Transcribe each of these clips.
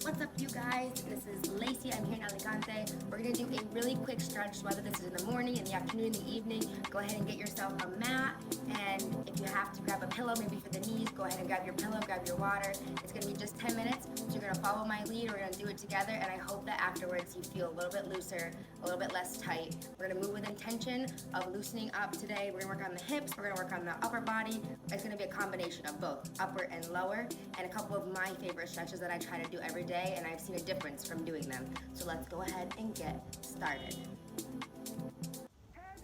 What's up, you guys? This is Lacey. I'm here in Alicante. We're going to do a really quick stretch, whether this is in the morning, in the afternoon, in the evening. Go ahead and get yourself a mat, and if you have to grab a pillow, maybe for the knees, go ahead and grab your pillow, grab your water. It's going to be just 10 minutes, so you're going to follow my lead. We're going to do it together, and I hope that afterwards you feel a little bit looser, a little bit less tight. We're going to move with intention of loosening up today. We're going to work on the hips, we're going to work on the upper body. It's going to be a combination of both upper and lower, and a couple of my favorite stretches that I try to do every day, and I've seen a difference from doing them. So let's go ahead and get started.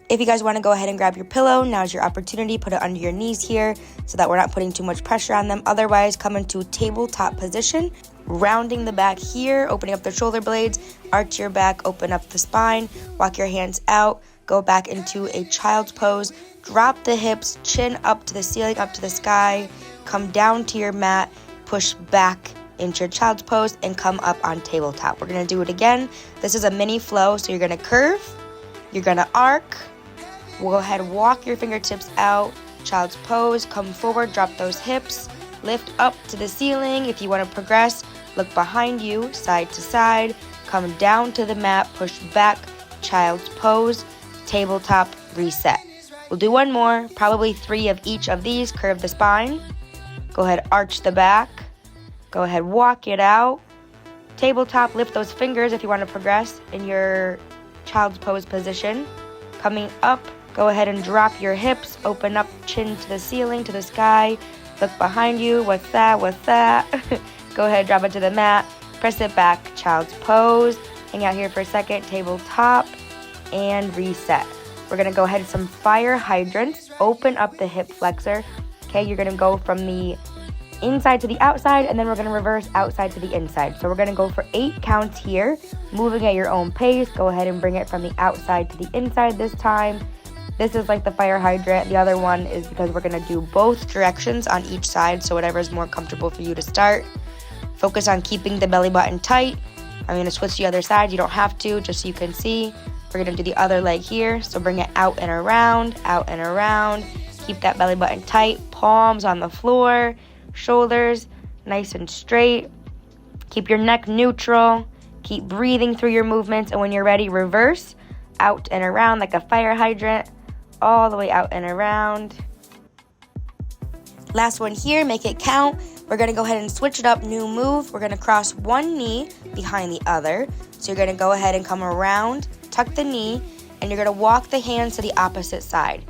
If you guys want to go ahead and grab your pillow, now's your opportunity. Put it under your knees here so that we're not putting too much pressure on them. Otherwise, come into tabletop position, rounding the back here, opening up the shoulder blades, arch your back, open up the spine, walk your hands out, go back into a child's pose, drop the hips, chin up to the ceiling, up to the sky, come down to your mat, push back into your child's pose, and come up on tabletop. We're going to do it again. This is a mini flow, so you're going to curve, you're going to arc. We'll go ahead and walk your fingertips out, child's pose, come forward, drop those hips, lift up to the ceiling. If you want to progress, look behind you, side to side, come down to the mat, push back, child's pose, tabletop, reset. We'll do one more, probably 3 of each of these. Curve the spine, go ahead, arch the back, go ahead, walk it out, tabletop, lift those fingers if you want to progress in your child's pose position. Coming up, go ahead and drop your hips, open up, chin to the ceiling, to the sky, look behind you, what's that, Go ahead, drop it to the mat, press it back, child's pose, hang out here for a second, tabletop, and reset. We're going to go ahead with some fire hydrants, open up the hip flexor, okay, you're going to go from the inside to the outside, and then we're going to reverse outside to the inside. So we're going to go for 8 counts here, moving at your own pace. Go ahead and bring it from the outside to the inside this time. This is like the fire hydrant. The other one is because we're going to do both directions on each side, so whatever is more comfortable for you to start. Focus on keeping the belly button tight. I'm going to switch to the other side. You don't have to, just so you can see. We're going to do the other leg here, so bring it out and around, out and around. Keep that belly button tight, palms on the floor, shoulders nice and straight. Keep your neck neutral. Keep breathing through your movements, and when you're ready, reverse out and around like a fire hydrant, all the way out and around. Last one here, make it count. We're going to go ahead and switch it up, new move. We're going to cross one knee behind the other. So you're going to go ahead and come around, tuck the knee, and you're going to walk the hands to the opposite side.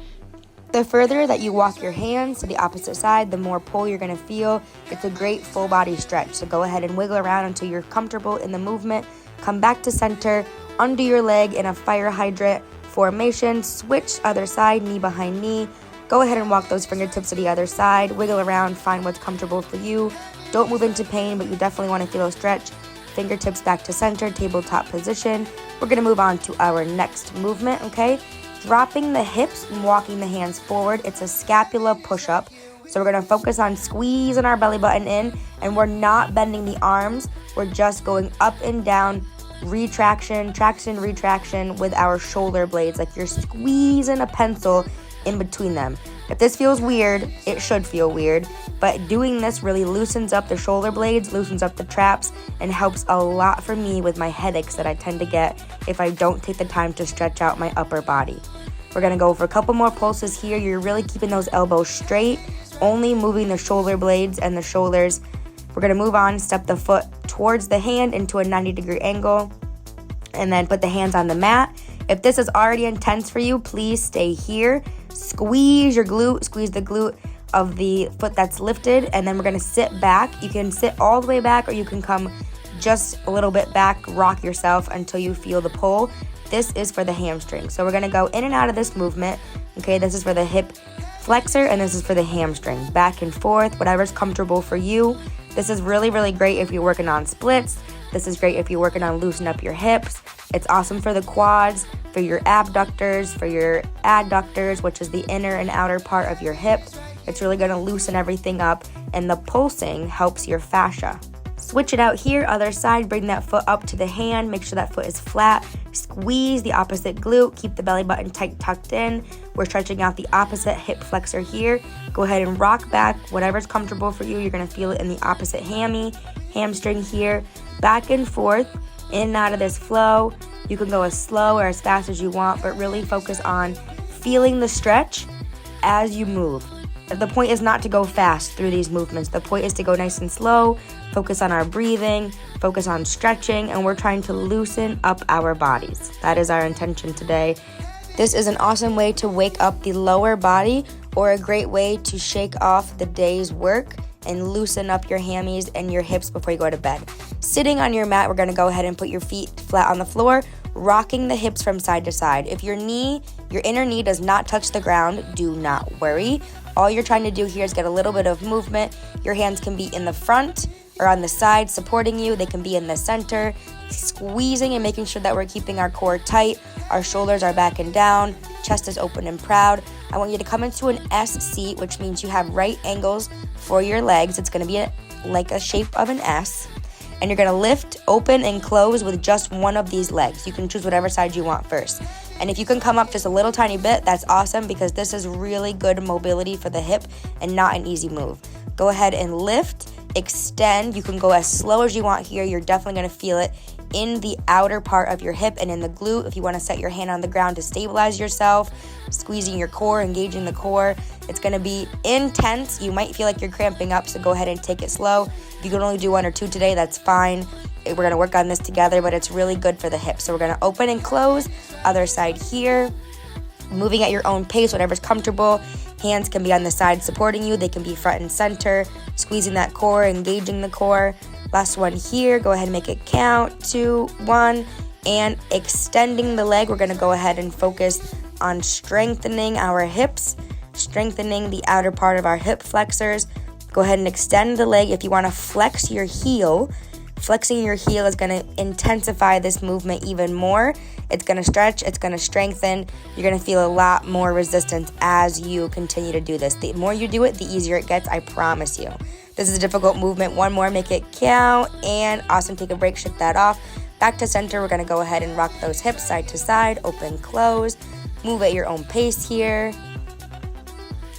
The further that you walk your hands to the opposite side, the more pull you're going to feel. It's a great full body stretch. So go ahead and wiggle around until you're comfortable in the movement. Come back to center, under your leg in a fire hydrant formation. Switch other side, knee behind knee. Go ahead and walk those fingertips to the other side. Wiggle around, find what's comfortable for you. Don't move into pain, but you definitely want to feel a stretch. Fingertips back to center, tabletop position. We're going to move on to our next movement, okay? Dropping the hips and walking the hands forward. It's a scapula push-up. So we're going to focus on squeezing our belly button in, and we're not bending the arms. We're just going up and down, retraction, traction, retraction with our shoulder blades, like you're squeezing a pencil in between them. If this feels weird, it should feel weird, but doing this really loosens up the shoulder blades, loosens up the traps, and helps a lot for me with my headaches that I tend to get if I don't take the time to stretch out my upper body. We're going to go for a couple more pulses here. You're really keeping those elbows straight, only moving the shoulder blades and the shoulders. We're going to move on, step the foot towards the hand into a 90-degree angle, and then put the hands on the mat. If this is already intense for you, please stay here. Squeeze your glute, squeeze the glute of the foot that's lifted, and then we're going to sit back. You can sit all the way back, or you can come just a little bit back, rock yourself until you feel the pull. This is for the hamstring. So we're going to go in and out of this movement. Okay, this is for the hip flexor, and this is for the hamstring. Back and forth, whatever's comfortable for you. This is really, really great if you're working on splits. This is great if you're working on loosening up your hips. It's awesome for the quads, for your abductors, for your adductors, which is the inner and outer part of your hip. It's really going to loosen everything up, and the pulsing helps your fascia. Switch it out here, other side, bring that foot up to the hand, make sure that foot is flat, squeeze the opposite glute, keep the belly button tight tucked in. We're stretching out the opposite hip flexor here. Go ahead and rock back, whatever's comfortable for you. You're gonna feel it in the opposite hamstring here. back and forth, in and out of this flow. You can go as slow or as fast as you want, but really focus on feeling the stretch as you move. The point is not to go fast through these movements. The point is to go nice and slow, focus on our breathing, focus on stretching, and we're trying to loosen up our bodies. That is our intention today. This is an awesome way to wake up the lower body, or a great way to shake off the day's work and loosen up your hammies and your hips before you go to bed. Sitting on your mat, we're gonna go ahead and put your feet flat on the floor, rocking the hips from side to side. If your inner knee does not touch the ground, do not worry. All you're trying to do here is get a little bit of movement. Your hands can be in the front or on the side supporting you. They can be in the center, squeezing and making sure that we're keeping our core tight. Our shoulders are back and down, chest is open and proud. I want you to come into an S seat, which means you have right angles for your legs. It's gonna be like a shape of an S. And you're gonna lift, open, and close with just one of these legs. You can choose whatever side you want first. And if you can come up just a little tiny bit, that's awesome, because this is really good mobility for the hip and not an easy move. Go ahead and lift, extend. You can go as slow as you want here. You're definitely gonna feel it in the outer part of your hip and in the glute. If you wanna set your hand on the ground to stabilize yourself, squeezing your core, engaging the core. It's gonna be intense. You might feel like you're cramping up, so go ahead and take it slow. If you can only do 1 or 2 today, that's fine. We're gonna work on this together, but it's really good for the hips. So we're gonna open and close, other side here. Moving at your own pace, whatever's comfortable. Hands can be on the side supporting you. They can be front and center, squeezing that core, engaging the core. Last one here, go ahead and make it count. 2, 1, and extending the leg. We're gonna go ahead and focus on strengthening our hips, strengthening the outer part of our hip flexors. Go ahead and extend the leg. If you wanna flex your heel, flexing your heel is gonna intensify this movement even more. It's gonna stretch, it's gonna strengthen. You're gonna feel a lot more resistance as you continue to do this. The more you do it, the easier it gets, I promise you. This is a difficult movement. One more, make it count, and awesome. Take a break, shake that off. Back to center, we're gonna go ahead and rock those hips side to side, open, close. Move at your own pace here.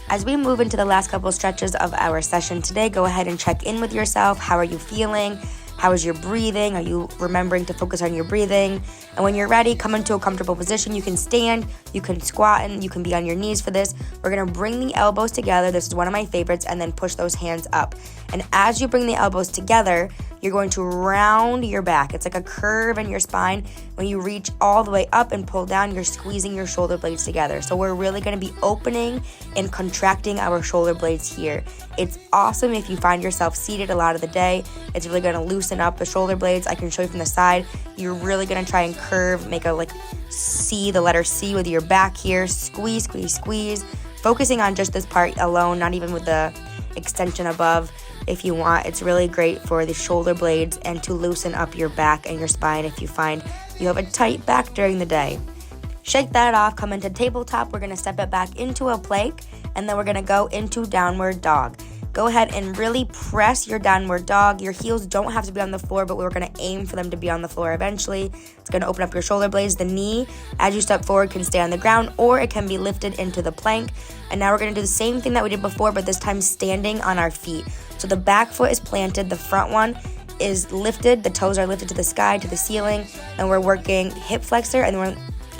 As we move into the last couple stretches of our session today, go ahead and check in with yourself. How are you feeling? How is your breathing? Are you remembering to focus on your breathing? And when you're ready, come into a comfortable position. You can stand, you can squat, and you can be on your knees for this. We're gonna bring the elbows together. This is one of my favorites, and then push those hands up. And as you bring the elbows together, you're going to round your back. It's like a curve in your spine. When you reach all the way up and pull down, you're squeezing your shoulder blades together. So we're really gonna be opening and contracting our shoulder blades here. It's awesome if you find yourself seated a lot of the day. It's really gonna loosen up the shoulder blades. I can show you from the side. You're really gonna try and curve, make a C, the letter C with your back here. Squeeze, squeeze, squeeze. Focusing on just this part alone, not even with the extension above. If you want, it's really great for the shoulder blades and to loosen up your back and your spine if you find you have a tight back during the day. Shake that off, come into tabletop. We're gonna step it back into a plank, and then we're gonna go into downward dog. Go ahead and really press your downward dog. Your heels don't have to be on the floor, but we're gonna aim for them to be on the floor eventually. It's gonna open up your shoulder blades. The knee, as you step forward, can stay on the ground, or it can be lifted into the plank. And now we're gonna do the same thing that we did before, but this time standing on our feet. So the back foot is planted, the front one is lifted, the toes are lifted to the sky, to the ceiling, and we're working hip flexor, and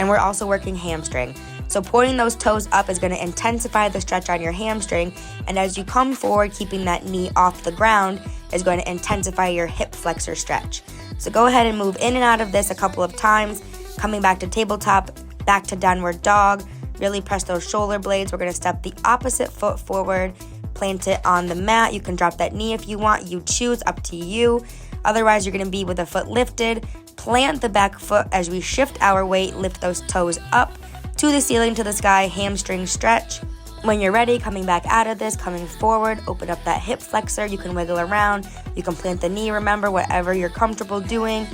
we're also working hamstring. So pointing those toes up is going to intensify the stretch on your hamstring, and as you come forward, keeping that knee off the ground is going to intensify your hip flexor stretch. So go ahead and move in and out of this a couple of times, coming back to tabletop, back to downward dog. Really press those shoulder blades. We're going to step the opposite foot forward, plant it on the mat. You can drop that knee if you want. You choose, up to you. Otherwise, you're going to be with the foot lifted. Plant the back foot as we shift our weight, lift those toes up to the ceiling, to the sky, hamstring stretch. When you're ready, coming back out of this, coming forward, open up that hip flexor. You can wiggle around. You can plant the knee, remember, whatever you're comfortable doing.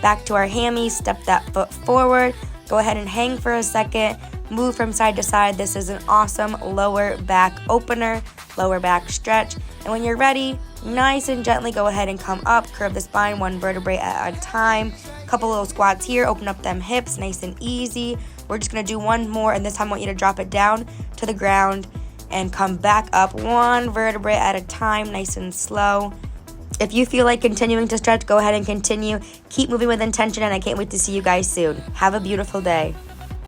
Back to our hammies, step that foot forward. Go ahead and hang for a second. Move from side to side. This is an awesome lower back opener, lower back stretch. And when you're ready, nice and gently go ahead and come up, curve the spine one vertebrae at a time. Couple little squats here, open up them hips, nice and easy. We're just gonna do one more, and this time I want you to drop it down to the ground and come back up one vertebrae at a time, nice and slow. If you feel like continuing to stretch, go ahead and continue. Keep moving with intention, and I can't wait to see you guys soon. Have a beautiful day.